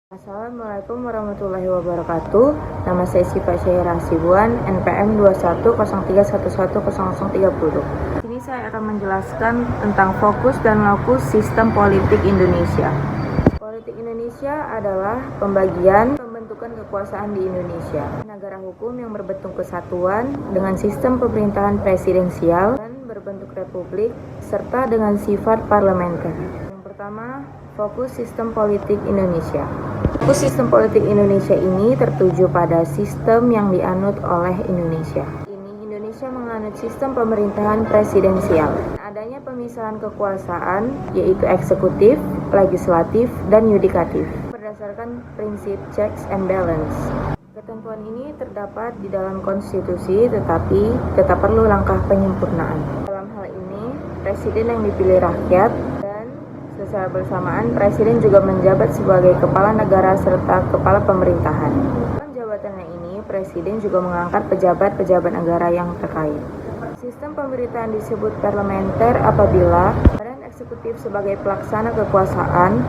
Assalamualaikum warahmatullahi wabarakatuh. Nama saya Siva Syairah Hasibuan, NPM 2103110030. Di sini saya akan menjelaskan tentang fokus dan lokus sistem politik Indonesia. Politik Indonesia adalah pembentukan kekuasaan di Indonesia. Negara hukum yang berbentuk kesatuan dengan sistem pemerintahan presidensial dan berbentuk republik serta dengan sifat parlementer. Yang pertama, fokus sistem politik Indonesia. Fokus sistem politik Indonesia ini tertuju pada sistem yang dianut oleh Indonesia. Indonesia menganut sistem pemerintahan presidensial. Adanya pemisahan kekuasaan yaitu eksekutif, legislatif, dan yudikatif berdasarkan prinsip checks and balance. Ketentuan ini terdapat di dalam konstitusi tetapi tetap perlu langkah penyempurnaan. Dalam hal ini, presiden yang dipilih rakyat. Secara bersamaan, Presiden juga menjabat sebagai kepala negara serta kepala pemerintahan. Dalam jabatannya ini, Presiden juga mengangkat pejabat-pejabat negara yang terkait. Sistem pemerintahan disebut parlementer apabila badan eksekutif sebagai pelaksana kekuasaan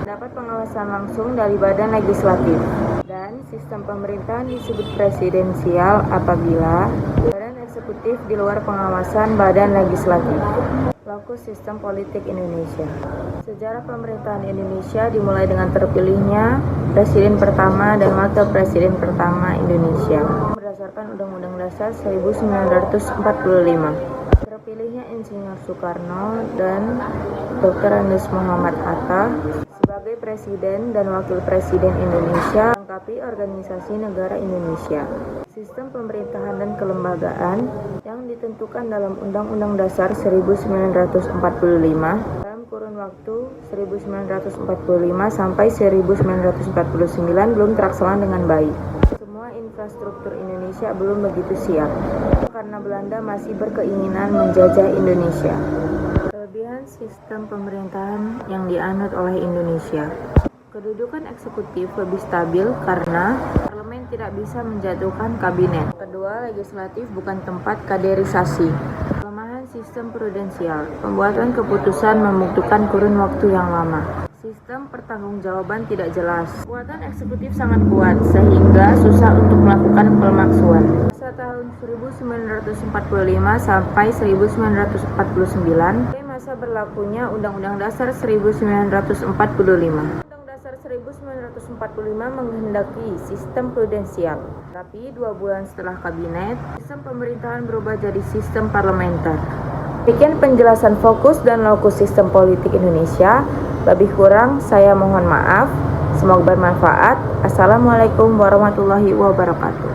mendapat pengawasan langsung dari badan legislatif. Dan sistem pemerintahan disebut presidensial apabila badan eksekutif di luar pengawasan badan legislatif. Lokus sistem politik Indonesia. Sejarah pemerintahan Indonesia dimulai dengan terpilihnya Presiden pertama dan Wakil Presiden pertama Indonesia berdasarkan Undang-Undang Dasar 1945. Terpilihnya Insinyur Soekarno dan Dr. Andes Muhammad Hatta sebagai Presiden dan Wakil Presiden Indonesia melengkapi organisasi negara Indonesia. Sistem pemerintahan dan kelembagaan yang ditentukan dalam Undang-Undang Dasar 1945 dalam kurun waktu 1945 sampai 1949 belum terlaksana dengan baik. Semua infrastruktur Indonesia belum begitu siap karena Belanda masih berkeinginan menjajah Indonesia. Kelebihan sistem pemerintahan yang dianut oleh Indonesia. Kedudukan eksekutif lebih stabil karena parlemen tidak bisa menjatuhkan kabinet. Kedua, legislatif bukan tempat kaderisasi. Kelemahan sistem prudensial. Pembuatan keputusan membutuhkan kurun waktu yang lama. Sistem pertanggungjawaban tidak jelas. Kekuatan eksekutif sangat kuat sehingga susah untuk melakukan pemalsuan. Masa tahun 1945 sampai 1949, masa berlakunya Undang-Undang Dasar 1945. 1945 menghendaki sistem prudensial, tapi 2 bulan setelah kabinet, sistem pemerintahan berubah jadi sistem parlementer. Demikian penjelasan fokus dan lokus sistem politik Indonesia. Lebih kurang saya mohon maaf. Semoga bermanfaat. Assalamualaikum warahmatullahi wabarakatuh.